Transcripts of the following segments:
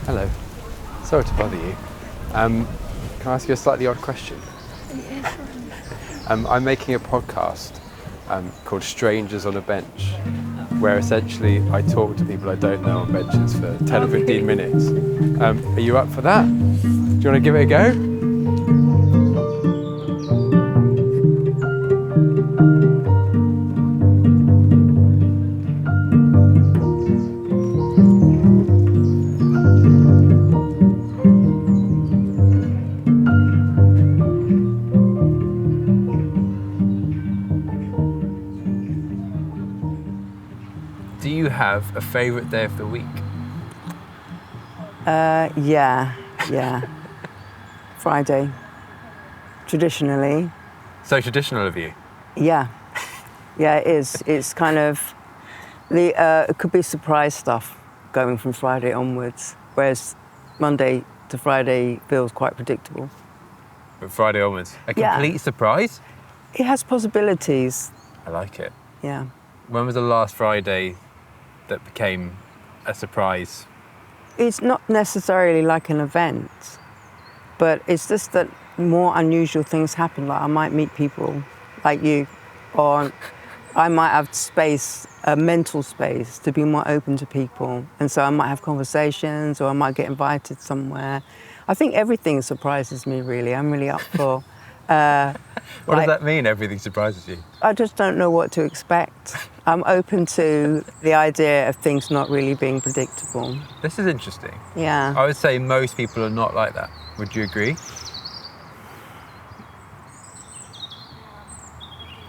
Hello. Sorry to bother you. Can I ask you a slightly odd question? Yeah, sure. I'm making a podcast called Strangers on a Bench, where essentially I talk to people I don't know on benches for 10 or 15 minutes. Are you up for that? Do you want to give it a go? Do you have a favourite day of the week? Yeah. Friday. Traditionally. So traditional of you. Yeah, it is. It's kind of, it could be surprise stuff going from Friday onwards, whereas Monday to Friday feels quite predictable. But Friday onwards. A Yeah. complete surprise? It has possibilities, I like it. yeah. When was the last Friday that became a surprise? It's not necessarily like an event, but it's just that more unusual things happen. Like I might meet people like you, or I might have space, a mental space, to be more open to people. And so I might have conversations, or I might get invited somewhere. I think everything surprises me, really. I'm really up for... What does that mean, everything surprises you? I just don't know what to expect. I'm open to the idea of things not really being predictable. This is interesting. Yeah. I would say most people are not like that. Would you agree?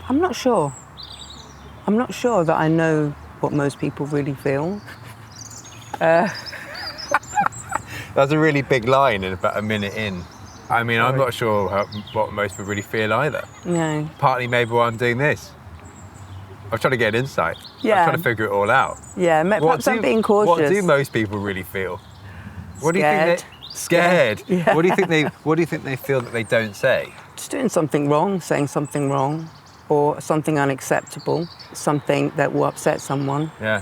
I'm not sure. I'm not sure that I know what most people really feel. That's a really big line in about a minute in. I mean, I'm not sure what most people really feel either. No. Partly maybe why I'm doing this. I'm trying to get an insight. Yeah. I'm trying to figure it all out. Yeah, perhaps I'm being cautious. What do most people really feel? What do you think Scared. they scared? Yeah. What do you think they feel that they don't say? Just doing something wrong, saying something wrong, or something unacceptable, something that will upset someone. Yeah.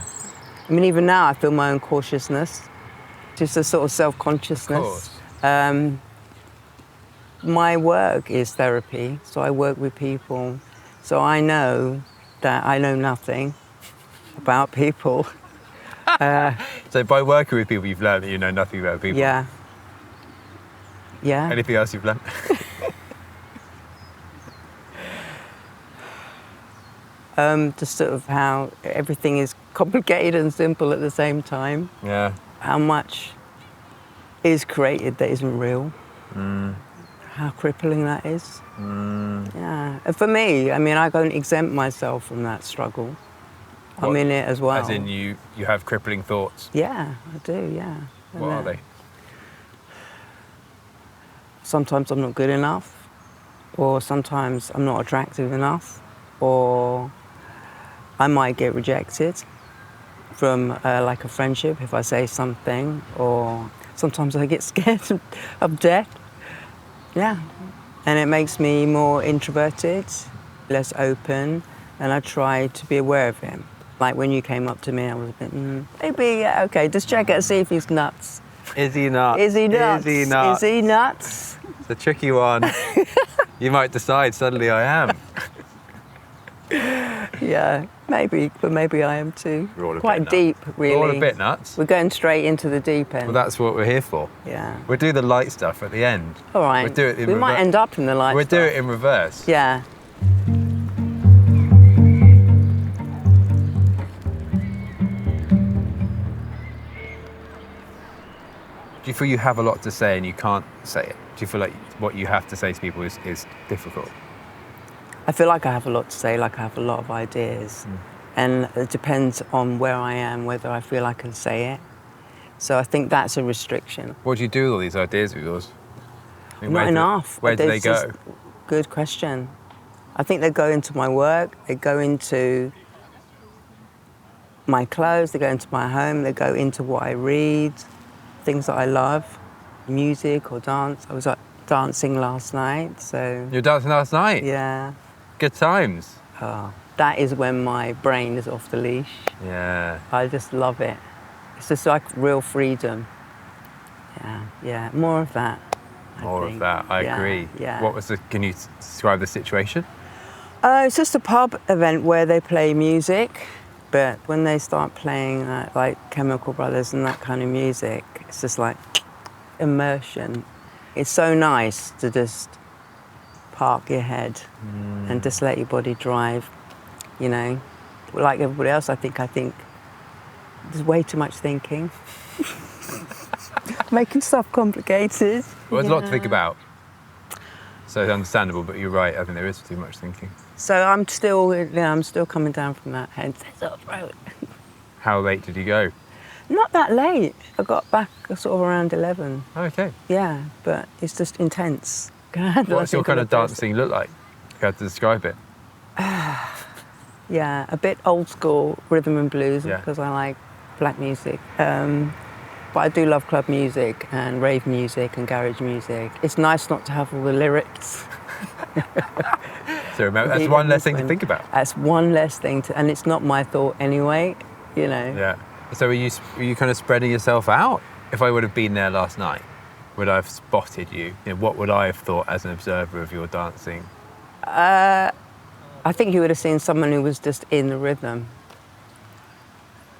I mean, even now I feel my own cautiousness, just a sort of self-consciousness. Of course. My work is therapy, so I work with people. So I know that I know nothing about people. So by working with people, you've learned that you know nothing about people. Yeah. Yeah. Anything else you've learned? Just sort of how everything is complicated and simple at the same time. Yeah. How much is created that isn't real. How crippling that is. Yeah. And for me, I mean, I don't exempt myself from that struggle. I'm in it as well. As in you have crippling thoughts? Yeah, I do, yeah. What are they? Sometimes I'm not good enough, or sometimes I'm not attractive enough, or I might get rejected from like a friendship if I say something, or sometimes I get scared of death. Yeah, and it makes me more introverted, less open, and I try to be aware of him. Like when you came up to me, I was a bit, maybe, yeah, okay, just check it and see if he's nuts. Is he nuts? Is he nuts? Is he nuts? Is he nuts? It's a tricky one. You might decide suddenly I am. Yeah, maybe, but maybe I am too. We're all a Quite bit deep, nuts. really. We're all a bit nuts. We're going straight into the deep end. Well, that's what we're here for. Yeah. We'll do the light stuff at the end. All right. We'll do it in we might end up in the light We'll stuff. do it in reverse. Yeah. Do you feel you have a lot to say and you can't say it? Do you feel like what you have to say to people is difficult? I feel like I have a lot to say, like I have a lot of ideas. And it depends on where I am, whether I feel I can say it. So I think that's a restriction. What do you do with all these ideas of yours? I mean, Not enough. Where do they There's go? just- Good question. I think they go into my work, they go into my clothes, they go into my home, they go into what I read, things that I love, music or dance. I was dancing last night, so... You were dancing last night? Yeah. Good times. Oh, that is when my brain is off the leash. Yeah. I just love it. It's just like real freedom. Yeah. More of that. More of that, I agree. Yeah. What was can you describe the situation? It's just a pub event where they play music, but when they start playing like Chemical Brothers and that kind of music, it's just like immersion. It's so nice to just park your head and just let your body drive, you know. Like everybody else, I think there's way too much thinking. Making stuff complicated. Well, there's a lot to think about. So it's understandable, but you're right. I think there is too much thinking. So I'm still coming down from that head. How late did you go? Not that late. I got back sort of around 11. Okay. Yeah, but it's just intense. What's your kind of dancing look like? You had to describe it. Yeah, a bit old school rhythm and blues Yeah. because I like black music. But I do love club music and rave music and garage music. It's nice not to have all the lyrics. So remember, that's one less thing to think about. That's one less thing to, and it's not my thought anyway, you know. Yeah. So were you kind of spreading yourself out? If I would have been there last night, would I have spotted you? What would I have thought as an observer of your dancing? I think you would have seen someone who was just in the rhythm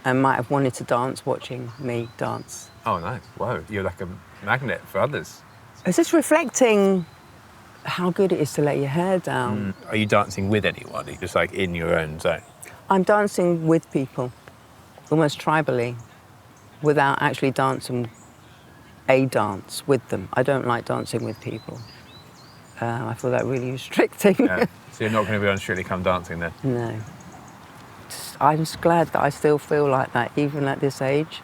and might have wanted to dance watching me dance. Oh, nice. Whoa, you're like a magnet for others. It's just reflecting how good it is to let your hair down. Are you dancing with anyone? Are you just like in your own zone? I'm dancing with people, almost tribally, without actually dancing a dance with them. I don't like dancing with people. I feel that really restricting. Yeah. So you're not going to be on Strictly Come Dancing then? No. I'm just glad that I still feel like that, even at this age.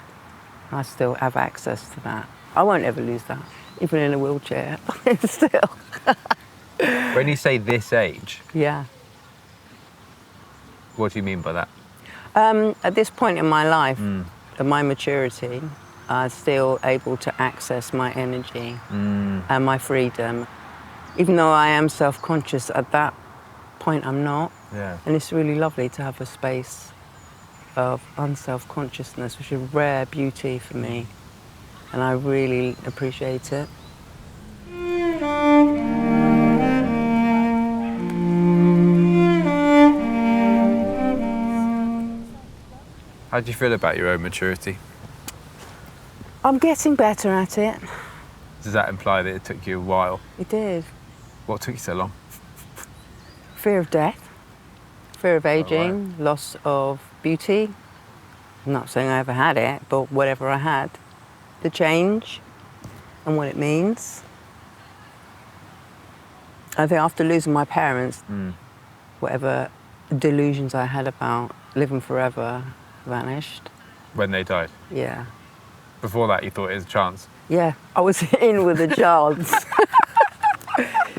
I still have access to that. I won't ever lose that, even in a wheelchair. Still. When you say this age, Yeah. what do you mean by that? At this point in my life, at my maturity, I'm still able to access my energy and my freedom. Even though I am self-conscious, at that point I'm not. Yeah. And it's really lovely to have a space of unself-consciousness, which is a rare beauty for me. And I really appreciate it. How do you feel about your own maturity? I'm getting better at it. Does that imply that it took you a while? It did. What took you so long? Fear of death, fear of aging, loss of beauty. I'm not saying I ever had it, but whatever I had. The change and what it means. I think after losing my parents, whatever delusions I had about living forever vanished. When they died? Yeah. Before that, you thought it was a chance? Yeah, I was in with a chance.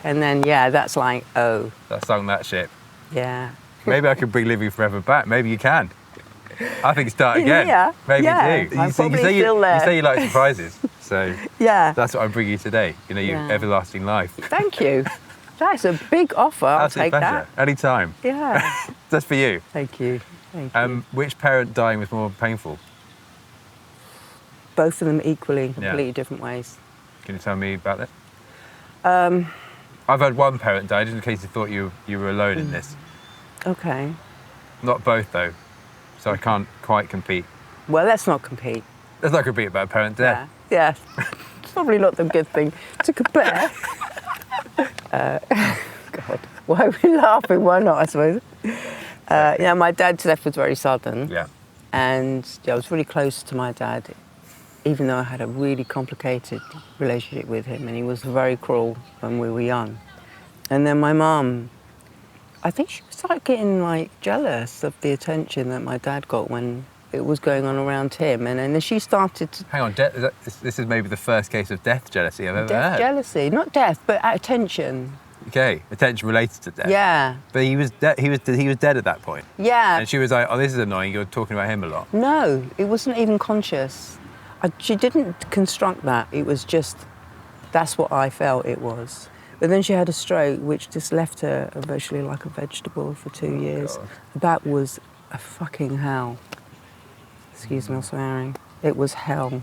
And then, yeah, that's like, oh, That sung that ship. yeah. Maybe I could bring Living Forever back. Maybe you can. I think start In again. here? Maybe Yeah, you do. I'm probably still you there. say you like surprises, so Yeah. that's what I'm bringing you today. You know, your Yeah. everlasting life. Thank you. That's a big offer. I'll Absolute take pleasure. that. Anytime. Yeah. That's for you. Thank you. Thank you. Which parent dying was more painful? Both of them equally, in completely different ways. Can you tell me about that? I've had one parent die, just in case you thought you were alone in this. Okay. Not both, though, so I can't quite compete. Well, let's not compete. Let's not compete about parent death. Yeah. It's probably not the good thing to compare. God, why are we laughing? Why not, I suppose? Yeah, my dad's death was very sudden. Yeah. And I was really close to my dad, even though I had a really complicated relationship with him, and he was very cruel when we were young. And then my mum, I think she started getting like jealous of the attention that my dad got when it was going on around him, and then she started to... Hang on, this is maybe the first case of death jealousy I've ever Death heard. jealousy, not death, but attention. Okay, attention related to death. Yeah, But he was dead at that point. yeah. And she was like, "Oh, this is annoying. You're talking about him a lot." No, it wasn't even conscious. She didn't construct that. It was just, that's what I felt it was. But then she had a stroke, which just left her virtually like a vegetable for 2 years. God. That was a fucking hell. Excuse me, I'm swearing. It was hell.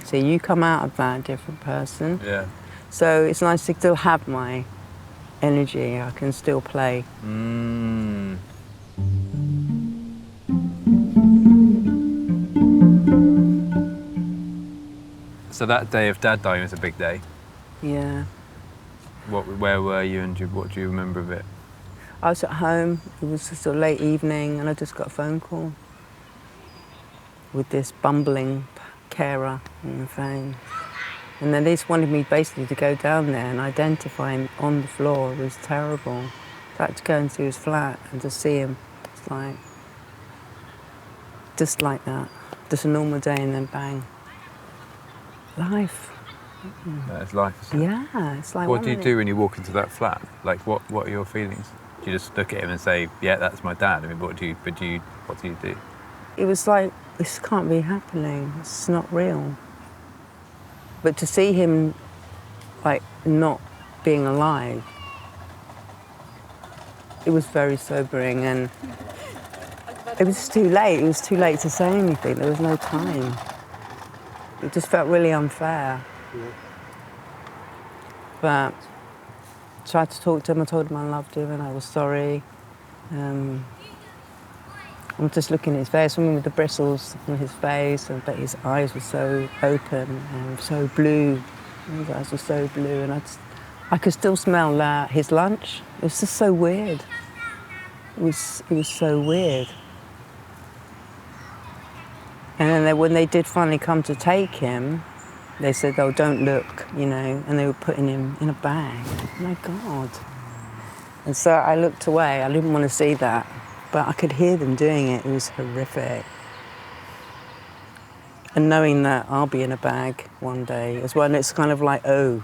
So you come out of that a different person. Yeah. So it's nice to still have my energy. I can still play. Mm. So that day of Dad dying was a big day. Yeah. Where were you, and what do you remember of it? I was at home. It was just a late evening, and I just got a phone call with this bumbling carer on the phone. And then they just wanted me basically to go down there and identify him on the floor. It was terrible. I had to go into his flat and to see him. It's like, just like that. Just a normal day and then bang. Life. It's life. Isn't it? Yeah, it's like... What do you do when you walk into that flat? Like, what are your feelings? Do you just look at him and say, yeah, that's my dad? I mean, what do you do? It was like, this can't be happening. It's not real. But to see him, like, not being alive, it was very sobering, and it was too late. It was too late to say anything. There was no time. It just felt really unfair. But I tried to talk to him. I told him I loved him and I was sorry. I'm just looking at his face, with the bristles on his face, but his eyes were so open and so blue. His eyes were so blue, and I could still smell his lunch. It was just so weird. It was so weird. And then when they did finally come to take him, they said, oh, don't look, you know, and they were putting him in a bag. Oh my God. And so I looked away. I didn't want to see that, but I could hear them doing it. It was horrific. And knowing that I'll be in a bag one day as well, and it's kind of like, oh.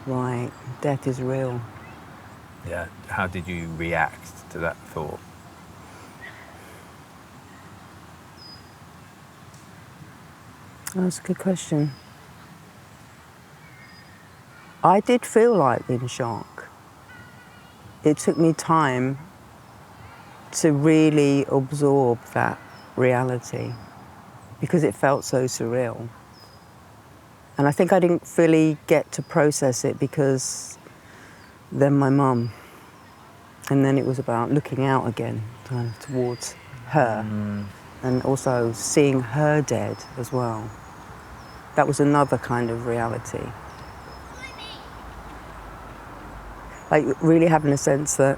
Right, death is real. Yeah. How did you react to that thought? That's a good question. I did feel like in shock. It took me time to really absorb that reality because it felt so surreal. And I think I didn't fully get to process it because then my mum, and then it was about looking out again kind of towards her and also seeing her dead as well. That was another kind of reality. Like really having a sense that,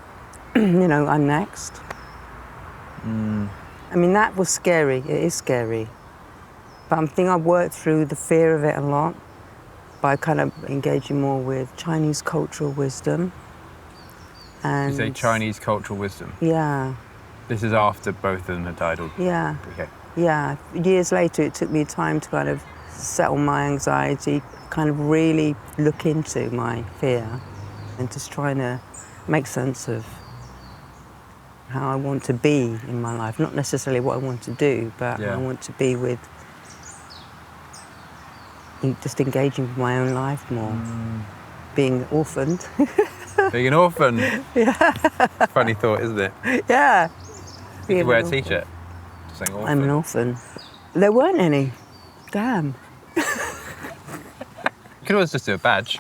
you know, I'm next. I mean, that was scary. It is scary. But I think I've worked through the fear of it a lot by kind of engaging more with Chinese cultural wisdom. And You say Chinese cultural wisdom. Yeah. This is after both of them had died. Yeah. Okay. Yeah. Years later, it took me time to kind of settle my anxiety, kind of really look into my fear and just trying to make sense of how I want to be in my life. Not necessarily what I want to do, but how I want to be with just engaging with my own life more. Being orphaned. Being an orphan. Yeah. Funny thought, isn't it? Yeah. You could wear a t-shirt. Just saying orphan. I'm an orphan. There weren't any. Damn. You could always just do a badge.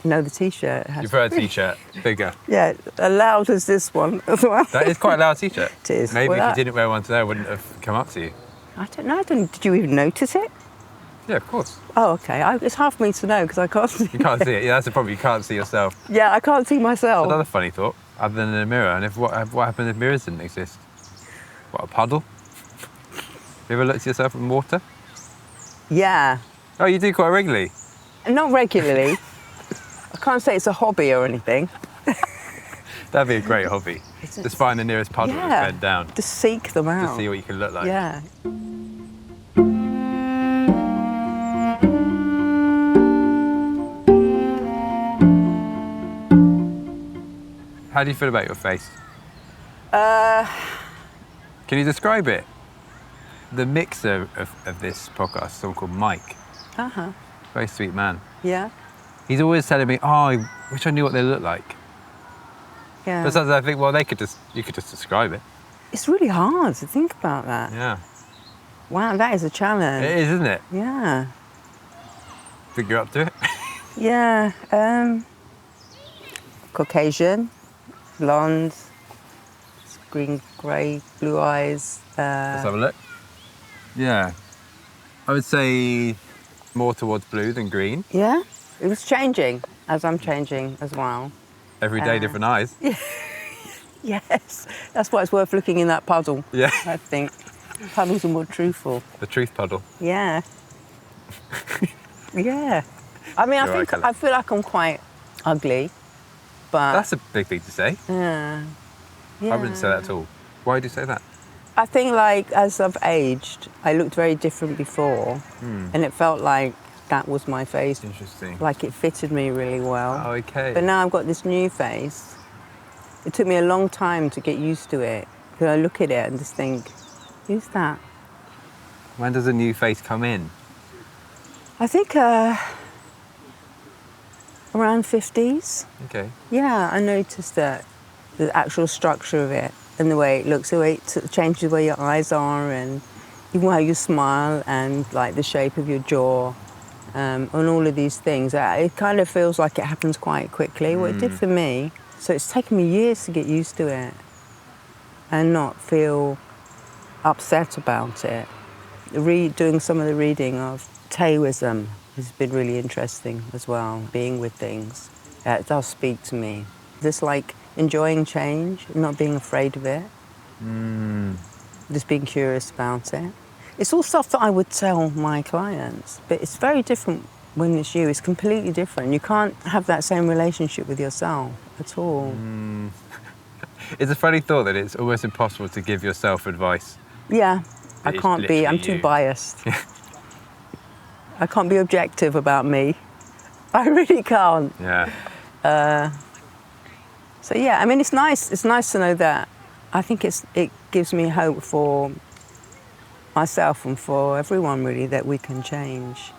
No, the t-shirt has You prefer a t-shirt, bigger. Yeah, as loud as this one as well. That is quite a loud t-shirt. It is. Maybe Well, if you didn't wear one today, it wouldn't have come up to you. I don't know. Did you even notice it? Yeah, of course. Oh, okay. It's hard for me to know because I can't see. You can't see it. Yeah, that's the problem. You can't see yourself. Yeah, I can't see myself. Another funny thought, other than in a mirror. And what happened if mirrors didn't exist? What, a puddle? You ever looked at yourself in water? Yeah. Oh, you do quite regularly. Not regularly. I can't say it's a hobby or anything. That'd be a great hobby. Just find the nearest puddle and Yeah. bend down. Just seek them out. To see what you can look like. Yeah. How do you feel about your face? Uh, Can you describe it? The mixer of this podcast is someone called Mike. uh-huh. Very sweet man. Yeah. He's always telling me, oh, I wish I knew what they look like. Yeah. But sometimes I think, well, you could just describe it. It's really hard to think about that. Yeah. Wow, that is a challenge. It is, isn't it? Yeah. Think you're up to it? Yeah. Caucasian, blonde, green, grey, blue eyes. Let's have a look. Yeah. I would say more towards blue than green. Yeah. It was changing as I'm changing as well. Every day different eyes. Yes. That's why it's worth looking in that puddle. Yeah. I think. Puddles are more truthful. The truth puddle. Yeah. Yeah. I mean, You're right, I feel like I'm quite ugly, but That's a big thing to say. yeah. I wouldn't say that at all. Why do you say that? I think like as I've aged, I looked very different before, and it felt like that was my face. Interesting. Like it fitted me really well. Oh, okay. But now I've got this new face. It took me a long time to get used to it. Because I look at it and just think, who's that? When does a new face come in? I think around 50s. Okay. Yeah, I noticed that the actual structure of it and the way it looks, the way it changes the way your eyes are and even how you smile and like the shape of your jaw and all of these things. It kind of feels like it happens quite quickly. Well, it did for me. So it's taken me years to get used to it and not feel upset about it. Doing some of the reading of Taoism has been really interesting as well, being with things. It does speak to me. Just like enjoying change, not being afraid of it, just being curious about it. It's all stuff that I would tell my clients, but it's very different when it's you. It's completely different. You can't have that same relationship with yourself at all. It's a funny thought that it's almost impossible to give yourself advice. Yeah, I It's can't be. I'm literally too you. biased. I can't be objective about me. I really can't. Yeah. So yeah, I mean, it's nice. It's nice to know that. I think it gives me hope for myself and for everyone really that we can change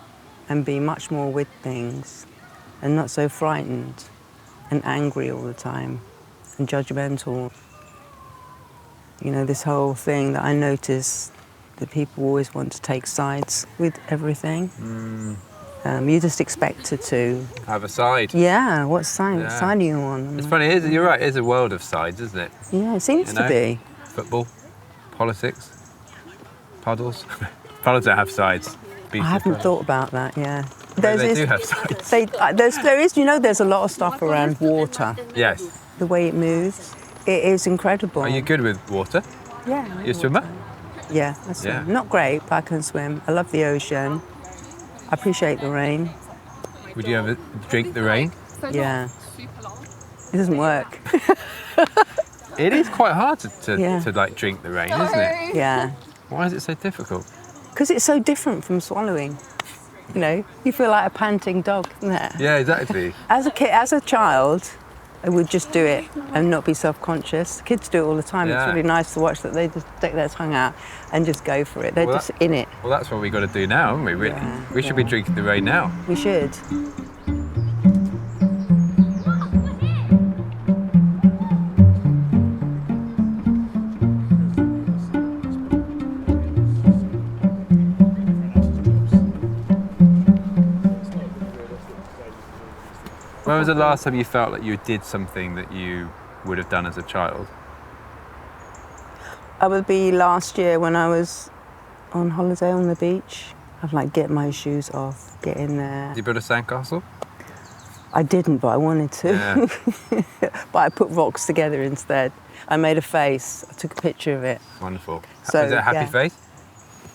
and be much more with things and not so frightened and angry all the time and judgmental. You know, this whole thing that I notice that people always want to take sides with everything. You're just expected to. Have a side. Yeah, what side? Yeah. What side are you on? It's funny, you're right, it is a world of sides, isn't it? Yeah, it seems You to know? be. Football, politics, puddles. Puddles don't have sides. I haven't thought about that. Yeah. They do have sides. There is. You know, there's a lot of stuff around water. Yes. The way it moves, it is incredible. Are you good with water? Yeah. I You a like swimmer? water. Yeah, I swim. Yeah. Not great, but I can swim. I love the ocean. I appreciate the rain. Would you ever drink the rain? Yeah. It doesn't work. It is quite hard Yeah. to like drink the rain, isn't it? Yeah. Why is it so difficult? Because it's so different from swallowing. You know, you feel like a panting dog, isn't it? Yeah, exactly. As a kid, as a child, I would just do it and not be self-conscious. Kids do it all the time. Yeah. It's really nice to watch that they just stick their tongue out and just go for it. They're Well, just in it. Well, that's what we got to do now, haven't we? Really, Yeah, we should be drinking the rain now. We should. When was the last time you felt like you did something that you would have done as a child? I would be last year when I was on holiday on the beach. I'd like get my shoes off, get in there. Did you build a sandcastle? I didn't, but I wanted to. Yeah. But I put rocks together instead. I made a face. I took a picture of it. Wonderful. So, was it a happy yeah. face?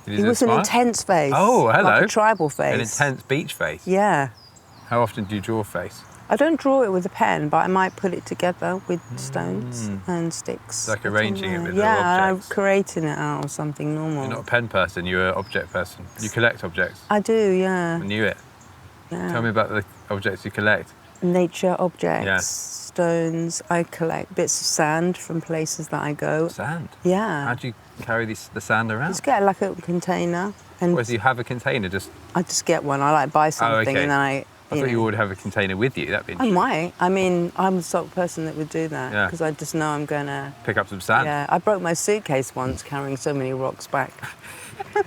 Did you It do a was an smile? intense face. Oh, hello. Like a tribal face. An intense beach face. Yeah. How often do you draw a face? I don't draw it with a pen, but I might put it together with stones and sticks. Like arranging it with little yeah, objects. I'm creating it out of something normal. You're not a pen person, you're an object person. You collect objects. I do, yeah. I knew it. yeah. Tell me about the objects you collect. Nature objects, Yeah. stones. I collect bits of sand from places that I go. Sand. Yeah. How do you carry the sand around? Just get like a container and Or do you have a container just... I just get one. I like buy something okay. and then I thought you would have a container with you. That'd be I interesting. might. I mean, I'm the sort of person that would do that Yeah. because I just know I'm gonna. Pick up some sand. Yeah, I broke my suitcase once carrying so many rocks back.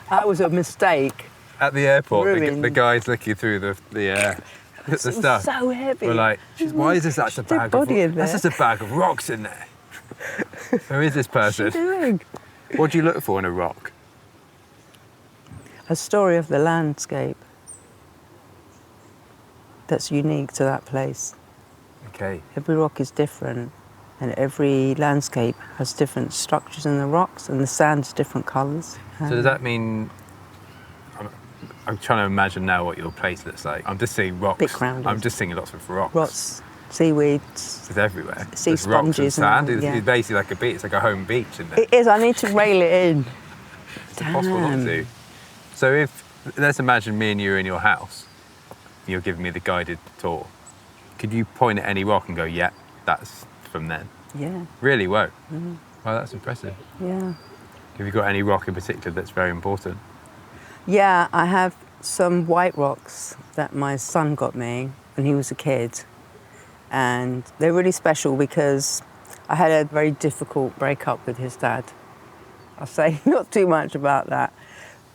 That was a mistake. At the airport, the Ruined. guys looking through the It was stuff so heavy. were like, "Why is this such a Dead bag of body in That's there. just a bag of rocks in there." Who is this What's person? she doing? What do you look for in a rock? A story of the landscape that's unique to that place. Okay. Every rock is different, and every landscape has different structures in the rocks, and the sand's different colours. So does that mean? I'm trying to imagine now what your place looks like. I'm just seeing rocks. Bit rounded. I'm just seeing lots of rocks. Rocks, seaweeds. It's everywhere. Sea There's rocks and sponges and sand. all, It's, yeah. it's basically like a beach. It's like a home beach in there. It is. I need to rail it in. It's impossible not to. So if let's imagine me and you are in your house, and you're giving me the guided tour. Could you point at any rock and go, "Yeah, that's from then"? Yeah, Really? Whoa. Oh, that's impressive. yeah. Have you got any rock in particular that's very important? Yeah, I have some white rocks that my son got me when he was a kid. And they're really special because I had a very difficult breakup with his dad. I'll say not too much about that.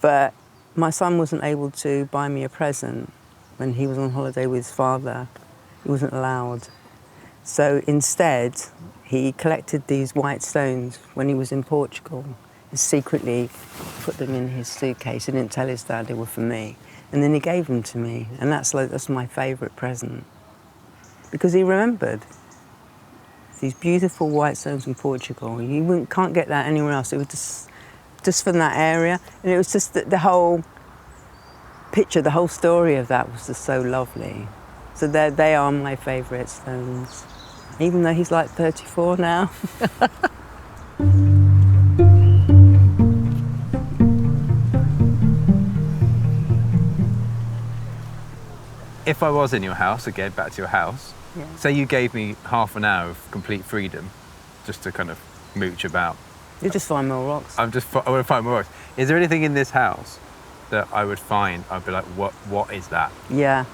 But my son wasn't able to buy me a present when he was on holiday with his father. He wasn't allowed. So instead, he collected these white stones when he was in Portugal. He secretly put them in his suitcase. He didn't tell his dad they were for me. And then he gave them to me. And that's my favourite present. Because he remembered these beautiful white stones in Portugal. Can't get that anywhere else. It was just from that area. And it was just the whole picture, the whole story of that was just so lovely. So they are my favourite stones. Even though he's like 34 now. If I was in your house, again, back to your house, Yeah. say you gave me half an hour of complete freedom just to kind of mooch about. You just find more rocks. I want to find more rocks. Is there anything in this house that I would find, I'd be like, what is that? Yeah.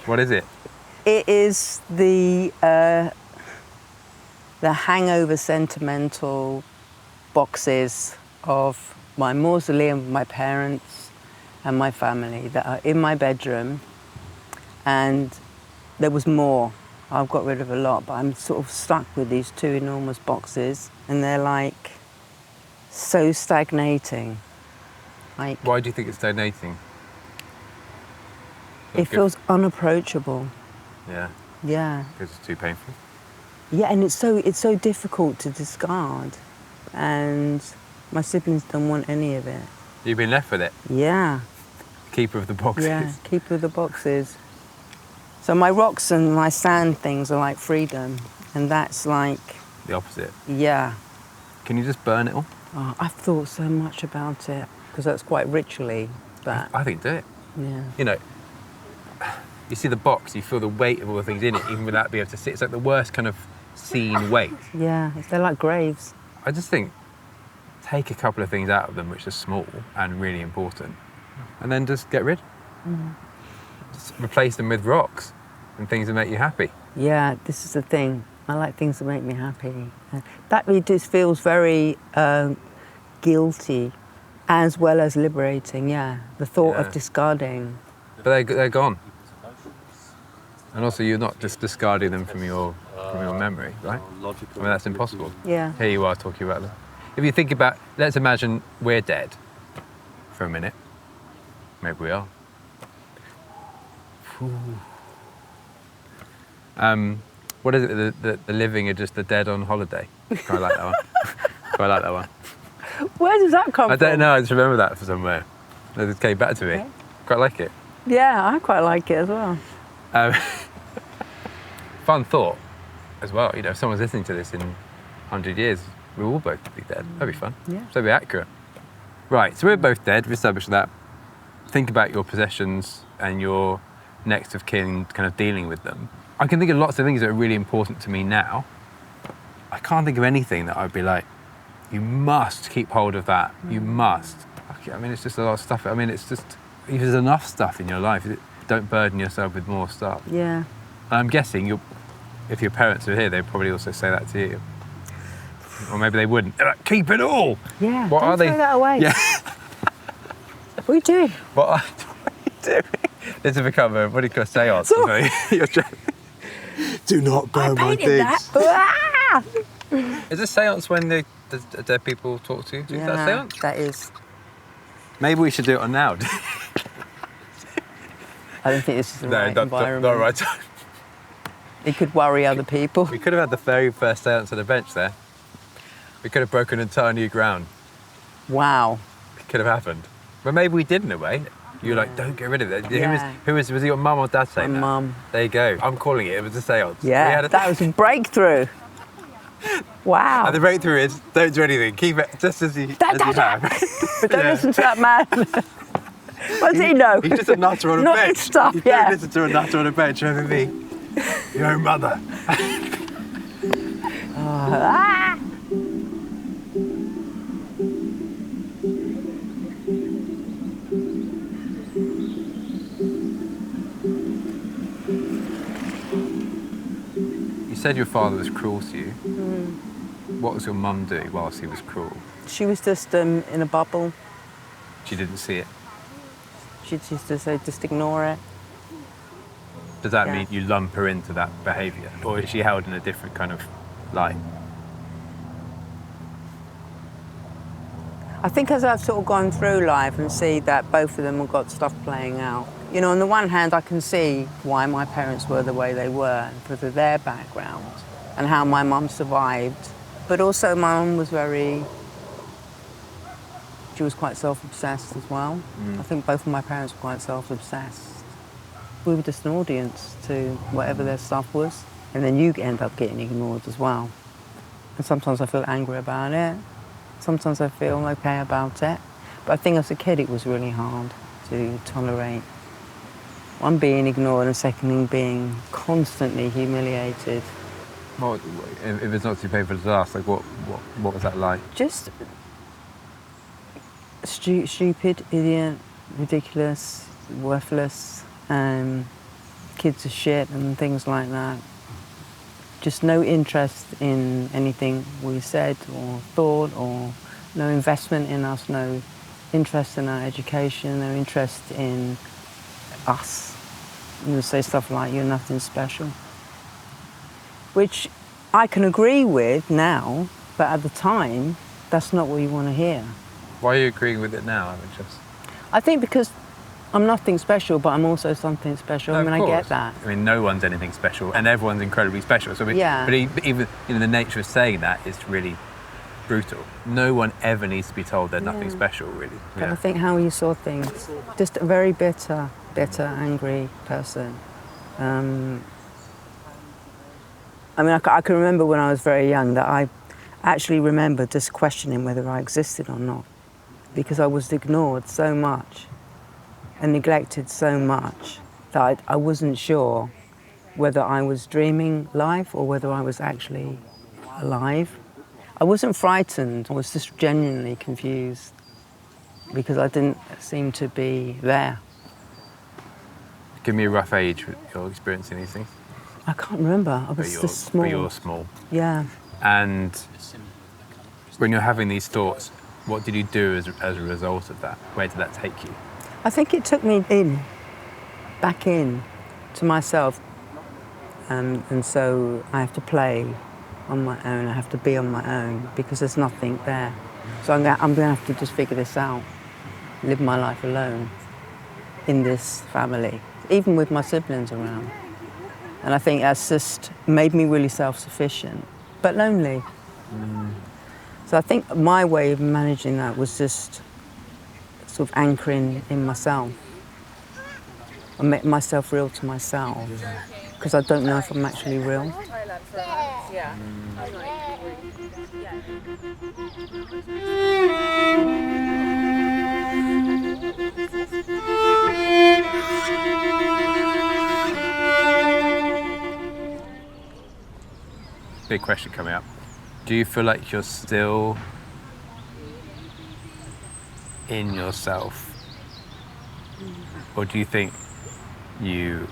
What is it? It is the hangover sentimental boxes of my mausoleum of my parents and my family that are in my bedroom. And there was more. I've got rid of a lot, but I'm sort of stuck with these two enormous boxes, and they're like so stagnating. Like Why do you think it's donating? it feels unapproachable. Yeah, Yeah. because it's too painful. Yeah, and it's so difficult to discard, and my siblings don't want any of it. You've been left with it. Yeah, Keeper of the boxes. yeah, keeper of the boxes. So my rocks and my sand things are like freedom, and that's like, The opposite. yeah. Can you just burn it all? Oh, I've thought so much about it because that's quite ritually, but I think do it. yeah, You know, you see the box, you feel the weight of all the things in it, even without being able to see. It's like the worst kind of seen weight. yeah, they're like graves. I just think take a couple of things out of them which are small and really important, and then just get rid. Just replace them with rocks and things that make you happy. Yeah, this is the thing. I like things that make me happy. That really just feels very guilty, as well as liberating. Yeah, the thought Yeah. of discarding. But they're gone. And also, you're not just discarding them from your memory, right? I mean, that's impossible. Yeah, Here you are talking about them. If you think about, let's imagine we're dead for a minute. Maybe we are. What is it? The living are just the dead on holiday. I like that one. I like that one. where does that come I from? don't know. I just remember that from somewhere. It just came back to me. Okay. Quite like it. Yeah, I quite like it as well. Fun thought as well. You know, if someone's listening to this in 100 years, we'll all both be dead. That'd be fun. Yeah. So be accurate. Right, so we're both dead. We've established that. Think about your possessions and your next of kin kind of dealing with them. I can think of lots of things that are really important to me now. I can't think of anything that I'd be like, you must keep hold of that. You must. I mean, it's just a lot of stuff. I mean, it's just if there's enough stuff in your life, don't burden yourself with more stuff. Yeah. And I'm guessing if your parents were here, they'd probably also say that to you. Or maybe they wouldn't. They're like, keep it all. Yeah. What don't are they? throw that away. Yeah. What are you doing? What are you doing? This has become a, what do you call a seance? Sorry. You're do not burn my things. Ah! Is a seance when the dead people talk to you? Is that a seance? That is. Maybe we should do it on now. I don't think this is the right not environment. the right time. It could worry other people. We could have had the very first seance on a bench there. We could have broken entire new ground. Wow. It could have happened. But maybe we did in a way. You were like, don't get rid of it. Yeah. Was it your mum or dad saying My that? mum. There you go. I'm calling it. It was a seance. Yeah, that was a breakthrough. Wow. And the breakthrough is, don't do anything. Keep it just as you have. But don't listen to that man. What does he know? He's just a nutter on a Not bench. his stuff, You yeah. don't listen to a nutter on a bench, remember me? Your own mother. Ah! You said your father was cruel to you. What was your mum doing whilst he was cruel? She was just in a bubble. She didn't see it. She used to say, just ignore it. Does that Yeah. mean you lump her into that behaviour? Or is she held in a different kind of light? I think as I've sort of gone through life and see that both of them have got stuff playing out. You know, on the one hand, I can see why my parents were the way they were because of their background and how my mum survived. But also my mum was she was quite self-obsessed as well. I think both of my parents were quite self-obsessed. We were just an audience to whatever their stuff was. And then you end up getting ignored as well. And sometimes I feel angry about it. Sometimes I feel okay about it. But I think as a kid it was really hard to tolerate. One, being ignored, and secondly, being constantly humiliated. Well, if it's not too painful to ask, like what was that like? Just stupid, idiot, ridiculous, worthless, kids are shit and things like that. Just no interest in anything we said or thought, or no investment in us, no interest in our education, no interest in us. You would say stuff like, you're nothing special. Which I can agree with now, but at the time, that's not what you want to hear. Why are you agreeing with it now? I think because I'm nothing special, but I'm also something special. I get that. I mean, no one's anything special, and everyone's incredibly special. So, Yeah. But even the nature of saying that is really brutal. No one ever needs to be told they're nothing special, really. But I think how you saw things, just a very bitter, angry person. I mean, I can remember when I was very young that I actually remember just questioning whether I existed or not, because I was ignored so much and neglected so much that I wasn't sure whether I was dreaming life or whether I was actually alive. I wasn't frightened, I was just genuinely confused because I didn't seem to be there. Give me a rough age when you're experiencing these things. I can't remember, I was just small. But you're small. Yeah. And when you're having these thoughts, what did you do as a result of that? Where did that take you? I think it took me back in to myself. And so I have to play on my own, I have to be on my own because there's nothing there. So I'm going to have to just figure this out, live my life alone in this family, even with my siblings around. And I think that's just made me really self-sufficient, but lonely. So I think my way of managing that was just sort of anchoring in myself. I make myself real to myself, because I don't know if I'm actually real. Big question coming up. Do you feel like you're still in yourself Or do you think you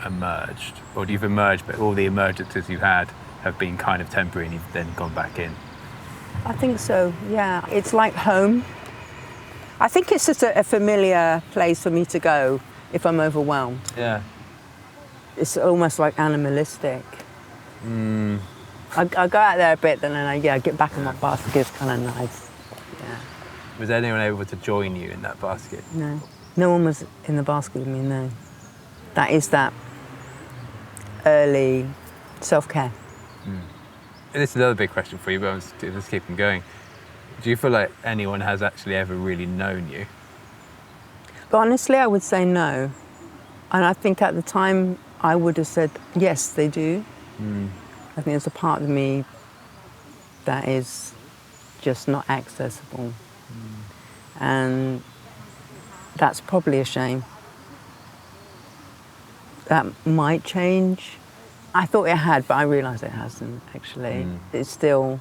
emerged? Or do you've emerged, but all the emergences you've had have been kind of temporary and you've then gone back in? I think so, yeah. It's like home. I think it's just a familiar place for me to go if I'm overwhelmed. Yeah. It's almost like animalistic. I go out there a bit, then I get back in my basket. It's kind of nice. Yeah. Was anyone able to join you in that basket? No, no one was in the basket with me. No, that is that early self-care. And this is another big question for you, but let's keep them going. Do you feel like anyone has actually ever really known you? But honestly, I would say no. And I think at the time I would have said yes, they do. I think there's a part of me that is just not accessible. And that's probably a shame. That might change. I thought it had, but I realise it hasn't, actually. It's still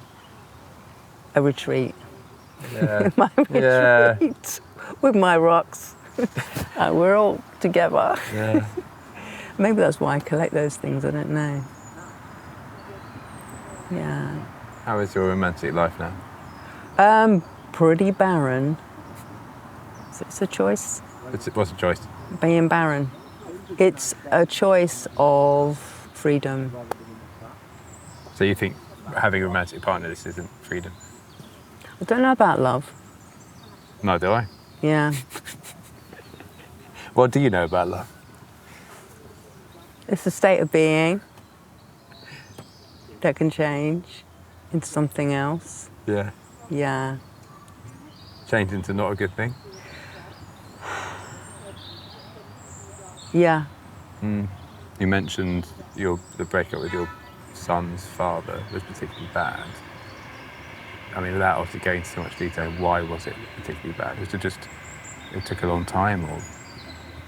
a retreat. Yeah. My retreat with my rocks. And we're all together. Yeah. Maybe that's why I collect those things, I don't know. Yeah. How is your romantic life now? Pretty barren. It's a choice. What's the choice? Being barren. It's a choice of freedom. So you think having a romantic partner, this isn't freedom? I don't know about love. No, do I? Yeah. What do you know about love? It's a state of being that can change into something else. Yeah. Yeah. Change into not a good thing? Yeah. You mentioned the breakup with your son's father was particularly bad. I mean, without obviously going into too much detail, why was it particularly bad? Was it just, it took a long time, or?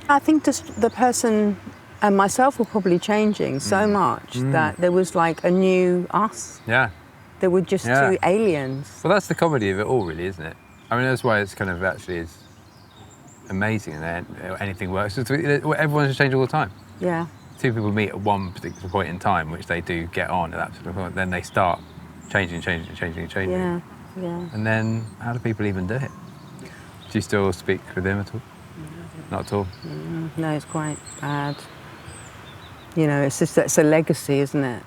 I think just the person and myself were probably changing so much that there was like a new us. Yeah. There were just two aliens. Well, that's the comedy of it all, really, isn't it? I mean, that's why it's kind of actually is amazing and anything works. Everyone's just changing all the time. Yeah. Two people meet at one particular point in time, which they do get on at that particular point, then they start changing. Yeah, yeah. And then, how do people even do it? Do you still speak with them at all? Not at all? No, it's quite bad. You know, it's just, it's a legacy, isn't it?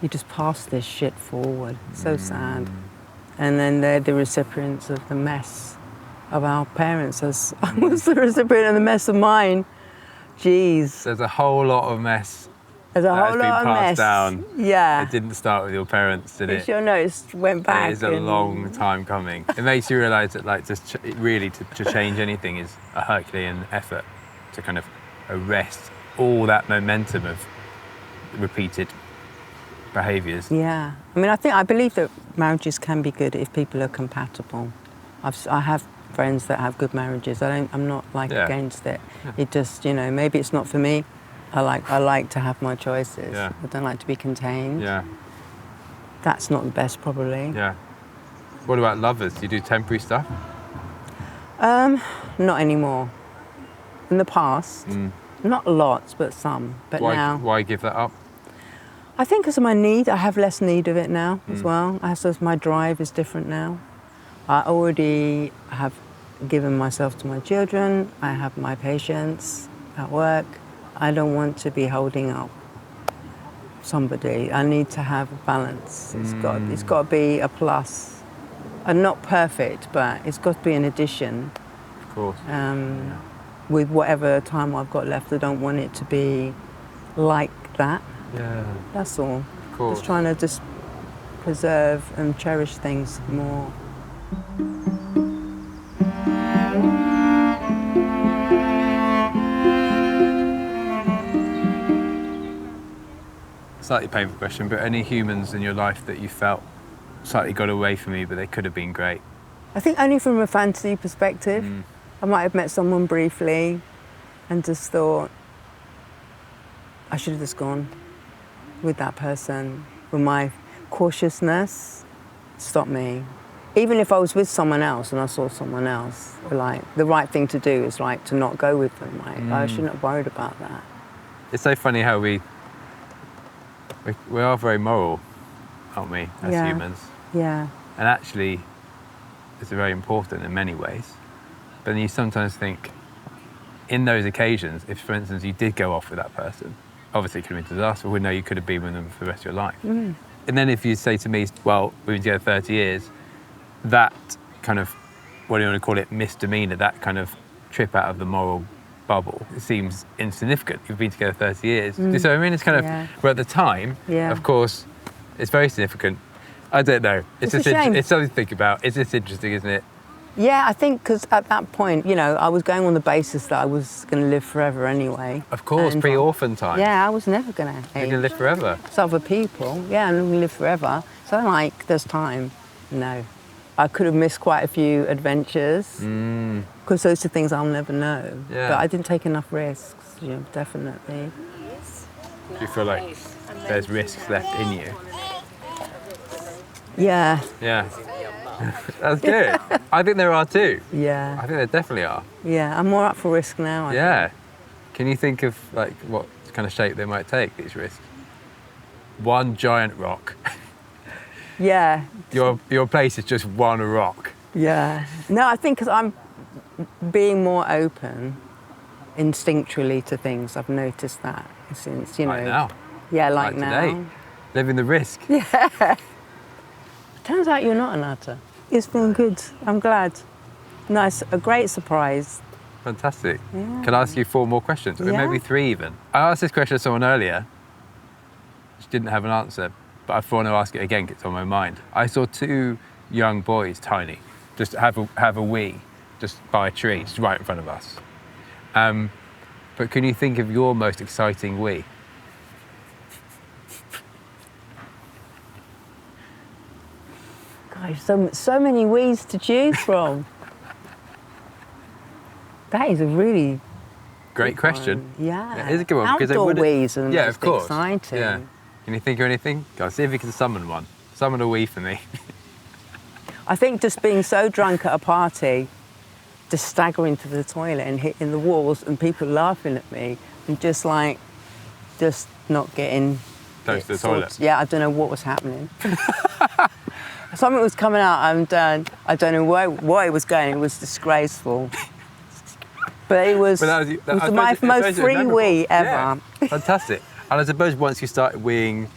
You just pass this shit forward. It's so sad. And then they're the recipients of the mess of our parents, as I was the recipient of the mess of mine. Jeez. There's a whole lot of mess There's a that has whole been lot of passed mess. down. Yeah. It didn't start with your parents, did it? It's your notes went back. It is a long time coming. It makes you realise that, like, just really to change anything is a Herculean effort to kind of arrest all that momentum of repeated behaviours. Yeah. I mean, I believe that marriages can be good if people are compatible. I have friends that have good marriages. I'm not like against it. It just, you know, maybe it's not for me. I like to have my choices. Yeah. I don't like to be contained. Yeah. That's not the best, probably. Yeah. What about lovers? Do you do temporary stuff? Not anymore. In the past, not lots, but some. But now, Why give that up? I think because of my need, I have less need of it now as well. My drive is different now. I already have given myself to my children. I have my patients at work. I don't want to be holding up somebody. I need to have a balance. It's got to be a plus. And not perfect, but it's got to be an addition. Of course. With whatever time I've got left, I don't want it to be like that. Yeah. That's all. Of course. Just trying to just preserve and cherish things more. Slightly painful question, but any humans in your life that you felt slightly got away from you, but they could have been great? I think only from a fantasy perspective. I might have met someone briefly and just thought, I should have just gone with that person. But my cautiousness stopped me. even if I was with someone else and I saw someone else, like the right thing to do is like to not go with them. Like I shouldn't have worried about that. It's so funny how we are very moral, aren't we, as Yeah. humans? Yeah. And actually, it's very important in many ways. But then you sometimes think, in those occasions, if, for instance, you did go off with that person, obviously it could have been a disaster, we know you could have been with them for the rest of your life. And then if you say to me, well, we've been together 30 years, that kind of, what do you want to call it, misdemeanor, that kind of trip out of the moral bubble, it seems insignificant. You've been together 30 years. Do you see what I mean? It's kind of, Yeah. well, at the time, Yeah. of course, it's very significant. I don't know. It's a shame. It's something to think about. It's just interesting, isn't it? Yeah, I think because at that point, you know, I was going on the basis that I was going to live forever anyway. Of course, And, pre-orphan time. Yeah, I was never going to You're age. going to live forever. It's other people. Yeah, and we live forever. So I'm like, there's time. No. I could have missed quite a few adventures because those are things I'll never know. Yeah. But I didn't take enough risks, you know, definitely. Do you feel like there's risks left in you? Yeah, Yeah. That's good. I think there are too. I yeah, think there definitely are. yeah. I'm more up for risk now. I Yeah. Can you think of like what kind of shape they might take, these risks? One giant rock. think. Yeah, Your place is just one rock. yeah. No, I think because I'm being more open instinctually to things. I've noticed that since, you know. Like now. Yeah, like now. Today. Living the risk. Turns out you're not an nutter. It's been good. I'm glad. Nice, a great surprise. Fantastic. Yeah. Can I ask you 4 more questions? Or Yeah. maybe 3 even. I asked this question to someone earlier. She didn't have an answer, but I want to ask it again 'cause it's on my mind. I saw 2 young boys, tiny, just have a wee, just by a tree, just right in front of us. But can you think of your most exciting wee? Gosh, so many weeds to choose from. That is a really Great question. Yeah. It is a good one because it Outdoor would. weeds are the Yeah, most of course. exciting. Yeah. Can you think of anything? Go on, see if you can summon one. Summon a wee for me. I think just being so drunk at a party, just staggering to the toilet and hitting the walls and people laughing at me and just not getting Close to the it sorted. toilet. Yeah, I don't know what was happening. Something was coming out and I don't know where it was going. It was disgraceful. But it was, But that was- it I was suppose my it- I most suppose it was free memorable. wee ever. Yeah. Fantastic. And I suppose once you start weeing,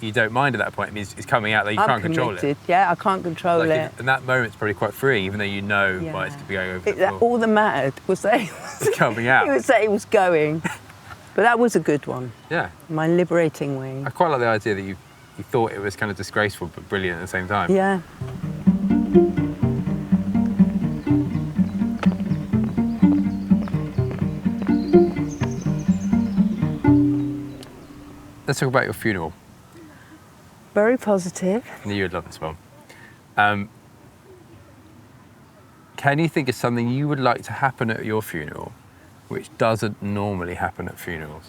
you don't mind at that point. It means it's coming out that you I'm can't control it. committed. Yeah, I can't control Like it. and that moment's probably quite freeing, even though you know Yeah. why it's going over the floor. All that mattered was that It's coming out. it was that it was going. But that was a good one. Yeah. My liberating wee. I quite like the idea that you thought it was kind of disgraceful but brilliant at the same time. Yeah. Let's talk about your funeral. Very positive. I knew you'd love this one. Can you think of something you would like to happen at your funeral which doesn't normally happen at funerals?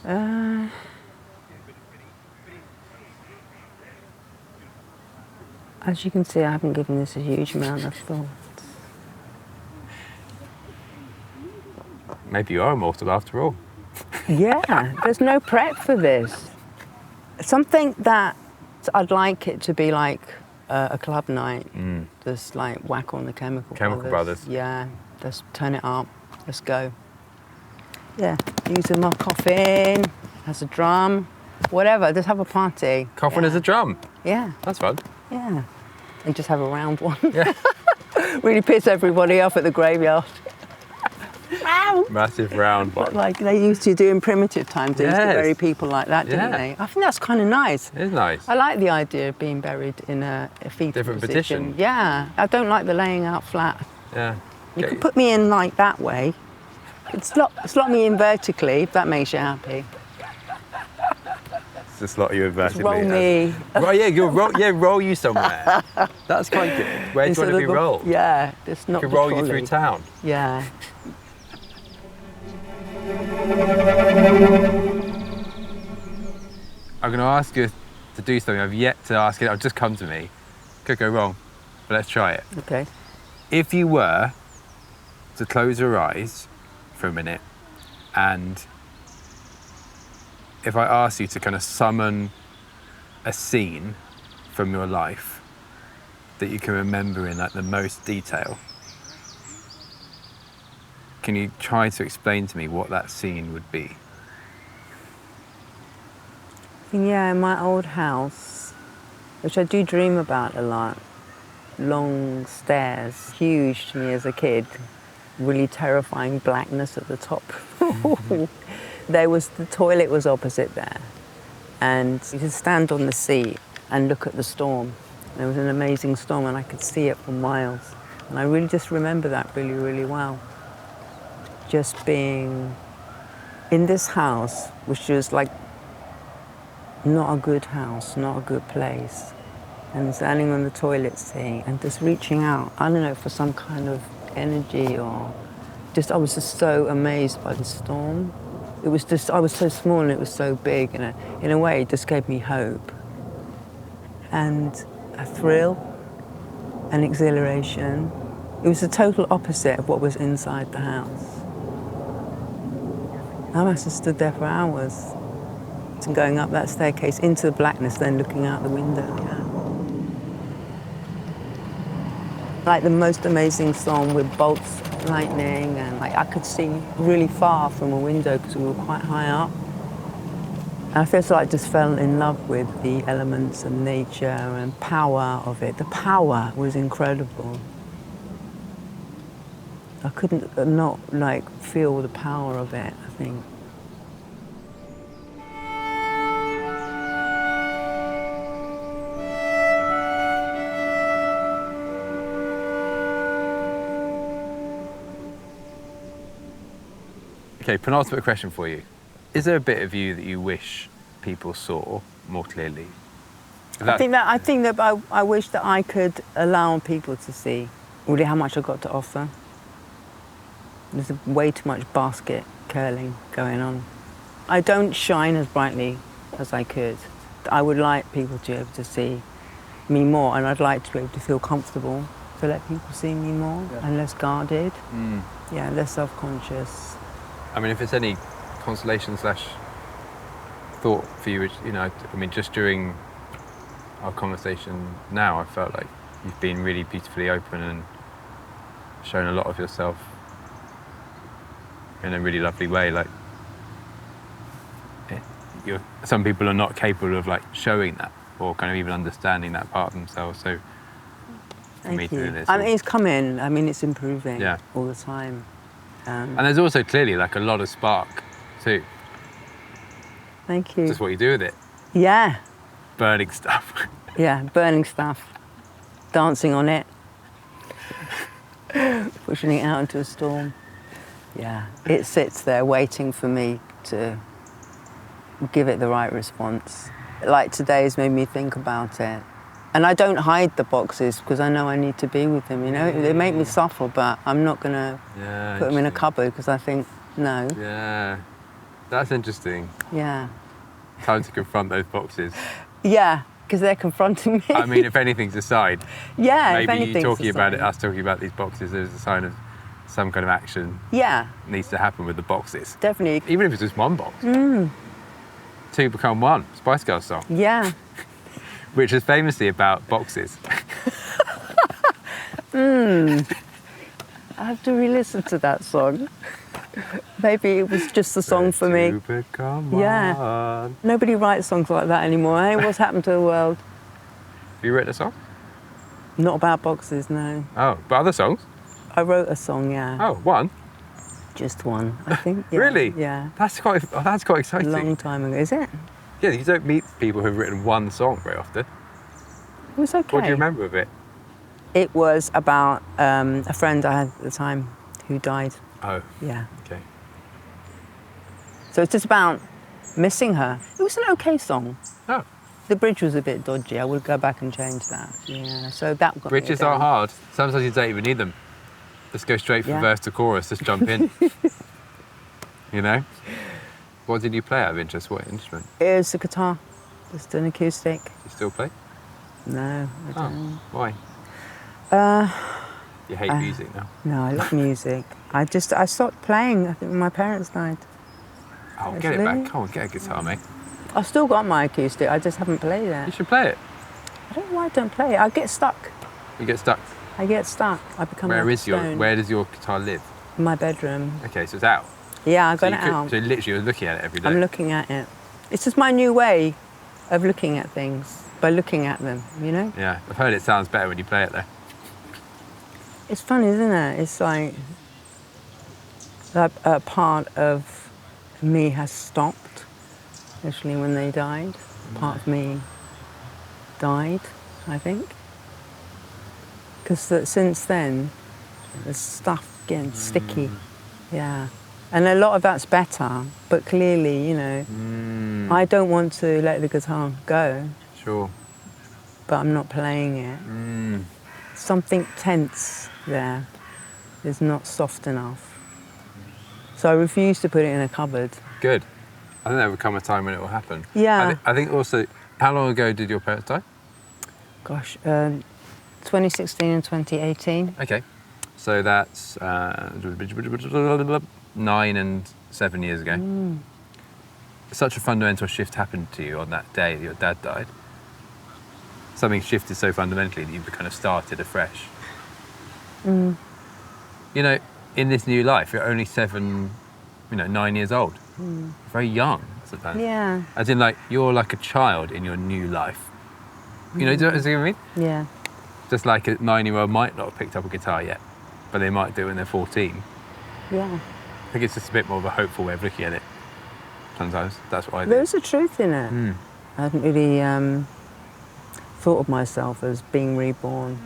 As you can see, I haven't given this a huge amount of thought. Maybe you are immortal after all. Yeah, there's no prep for this. Something that I'd like it to be like a club night. Just like whack on the Chemical Brothers. Yeah, just turn it up. Let's go. Yeah, using my coffin as a drum, whatever. Just have a party. Coffin yeah. as a drum. Yeah, That's fun. yeah. And just have a round one. Yeah. Really piss everybody off at the graveyard. Massive round one. Like they used to do in primitive times. They used to Yes. bury people like that, didn't Yeah. they? I think that's kind of nice. It is nice. I like the idea of being buried in a fetal Different position. position. Yeah, I don't like the laying out flat. Yeah. You Okay. could put me in like that way. Slot me in vertically if that makes you happy. Just slot you invertedly. Roll me. Right, yeah, roll you somewhere. That's quite good. Where do you want to be rolled? Yeah, it's not Could roll you the through trolley. town. Yeah. I'm going to ask you to do something I've yet to ask it. It'll just come to me. Could go wrong. but let's try it. Okay. If you were to close your eyes for a minute, and if I asked you to kind of summon a scene from your life that you can remember in like the most detail, can you try to explain to me what that scene would be? Yeah, in my old house, which I do dream about a lot, long stairs, huge to me as a kid, really terrifying blackness at the top. The toilet was opposite there, and you could stand on the seat and look at the storm. There was an amazing storm and I could see it for miles. And I really just remember that really, really well. Just being in this house, which was like not a good house, not a good place, and standing on the toilet seat and just reaching out, I don't know, for some kind of energy or just, I was just so amazed by the storm. It was just, I was so small and it was so big, and in a way it just gave me hope and a thrill and exhilaration. It was the total opposite of what was inside the house. I must have stood there for hours, and going up that staircase into the blackness, then looking out the window. Yeah. Like the most amazing storm with bolts, lightning, and like I could see really far from a window because we were quite high up. And I just fell in love with the elements of nature and power of it. The power was incredible. I couldn't not feel the power of it, I think. Okay, penultimate question for you. Is there a bit of you that you wish people saw more clearly? I think that I wish that I could allow people to see really how much I've got to offer. There's way too much basket curling going on. I don't shine as brightly as I could. I would like people to be able to see me more, and I'd like to be able to feel comfortable to let people see me more and less guarded. Yeah, less self-conscious. I mean, if it's any consolation / thought for you, just during our conversation now, I felt like you've been really beautifully open and shown a lot of yourself in a really lovely way. Some people are not capable of showing that or kind of even understanding that part of themselves. So for me to do this, I mean, it's come in. I mean, it's improving all the time. And there's also clearly a lot of spark too. Thank you. Just what you do with it. Yeah. Burning stuff. Yeah, burning stuff. Dancing on it. Pushing it out into a storm. Yeah, it sits there waiting for me to give it the right response. Like today's made me think about it. And I don't hide the boxes because I know I need to be with them, They make me suffer, but I'm not going to put them in a cupboard because I think, no. Yeah, that's interesting. Yeah. Time to confront those boxes. Yeah, because they're confronting me. I mean, if anything's a sign. Yeah, maybe if anything's you talking a about sign. it, us talking about these boxes, there's a sign of some kind of action. Yeah. Needs to happen with the boxes. Definitely. Even if it's just one box. Two become one. Spice Girls song. Yeah. Which is famously about boxes. I have to re-listen to that song. Maybe it was just a song for me. Two become Yeah. one. Nobody writes songs like that anymore, eh? What's happened to the world? Have you written a song? Not about boxes, no. Oh, but other songs? I wrote a song, yeah. Oh, one? Just one, I think. Yeah. Really? Yeah. That's quite A exciting. long time ago. Is it? Yeah, you don't meet people who've written one song very often. It was okay. What do you remember of it? It was about a friend I had at the time who died. Oh, Yeah. okay. So it's just about missing her. It was an okay song. Oh. The bridge was a bit dodgy. I would go back and change that. Yeah. So that got me Bridges down. are hard. Sometimes you don't even need them. Just go straight from Yeah. verse to chorus, just jump in. What did you play out of interest? What instrument? It was a guitar, just an acoustic. You still play? No, I Oh, don't. why? You hate music now? No, I love music. I stopped playing, I think, when my parents died. Oh, get it back. Actually? Come on, get a guitar, mate. I've still got my acoustic, I just haven't played You it. should play it. I don't know why I don't play it. I get stuck. You get stuck. I become Where like stone. Where does your guitar live? In my bedroom. Okay, so it's out. Yeah, I got you it out. So literally you're looking at it every day. I'm looking at it. It's just my new way of looking at things, by looking at them, you know? Yeah, I've heard it sounds better when you play it though. It's fun, isn't it? It's like that part of me has stopped, especially when they died. Part of me died, I think. Because since then, the stuff getting sticky. Yeah. And a lot of that's better, but clearly, you know, I don't want to let the guitar go, Sure. but I'm not playing it. Something tense there is not soft enough. So I refuse to put it in a cupboard. Good. I think there will come a time when it will happen. Yeah. I think also, how long ago did your parents die? Gosh, 2016 and 2018. Okay. So that's 9 and 7 years ago. Such a fundamental shift happened to you on that day that your dad died. Something shifted so fundamentally that you kind of started afresh. You know, in this new life, you're only 9 years old. You're very young, sometimes. Yeah, As in, like, you're like a child in your new life. You know, do you know what I mean? yeah. Just like a 9-year-old might not have picked up a guitar yet, but they might do when they're 14. Yeah. I think it's just a bit more of a hopeful way of looking at it. Sometimes that's what I do. There's a truth in it. I haven't really thought of myself as being reborn.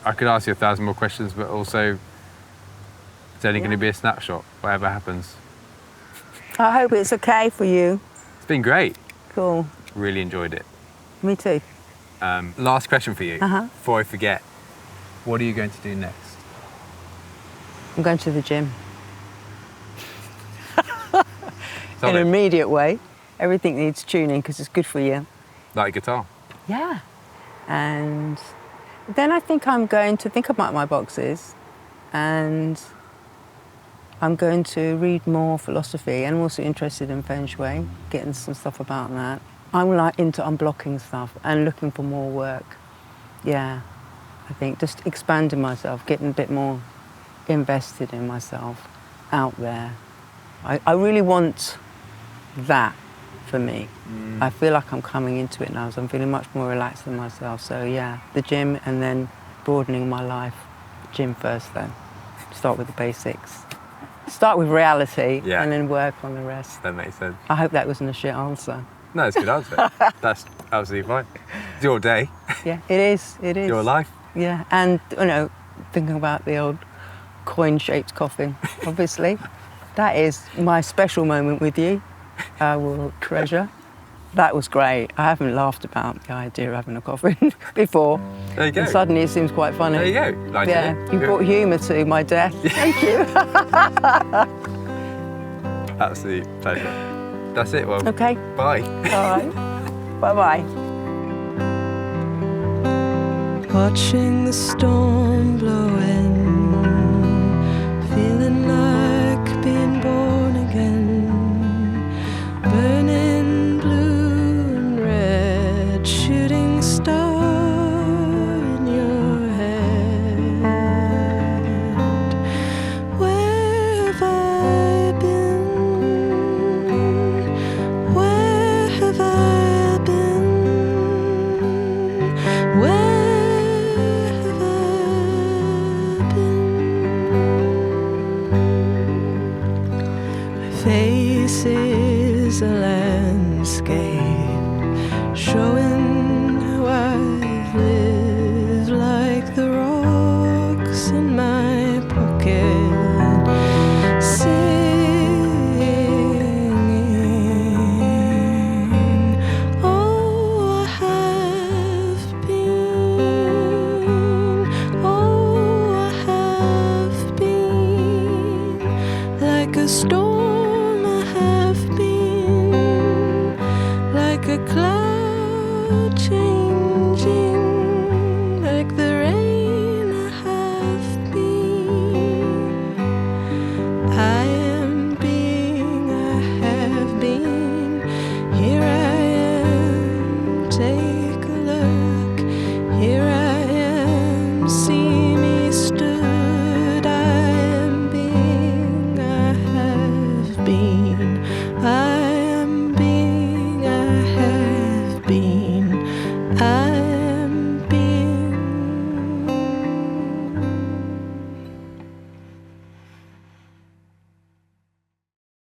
I could ask you 1,000 more questions, but also it's only going to be a snapshot, whatever happens. I hope it's okay for you. It's been great. Cool. Really enjoyed it. Me too. Last question for you, Uh-huh. before I forget. What are you going to do next? I'm going to the gym. In Solid. an immediate way. Everything needs tuning because it's good for you. Like guitar. Yeah. And then I think I'm going to think about my boxes and I'm going to read more philosophy. And I'm also interested in Feng Shui, getting some stuff about that. I'm like into unblocking stuff and looking for more work. Yeah, I think just expanding myself, getting a bit more invested in myself out there. I really want that for me. I feel like I'm coming into it now, so I'm feeling much more relaxed in myself. So yeah, the gym and then broadening my life. Gym first then. Start with the basics. Start with reality Yeah. and then work on the rest. That makes sense. I hope that wasn't a shit answer. No, it's a good answer. That's absolutely fine. It's your day, Yeah, it is. It is. your life. Yeah, and you know, thinking about the old coin-shaped coffin, obviously. That is my special moment with you. I will treasure. That was great. I haven't laughed about the idea of having a coffin before. There you go. And suddenly it seems quite funny. There you go. Nice, Yeah, isn't it? you brought humour to my death. Thank you. Absolute pleasure. That's it. Well, Okay, bye. all right. Bye-bye. Watching the storm blow in, feeling like being born again, burning blue and red, shooting star in your head. Where have I been? Where have I been? Where have I been? My face is a landscape showing how I've lived, like the rocks in my pocket, singing. Oh, I a cloud.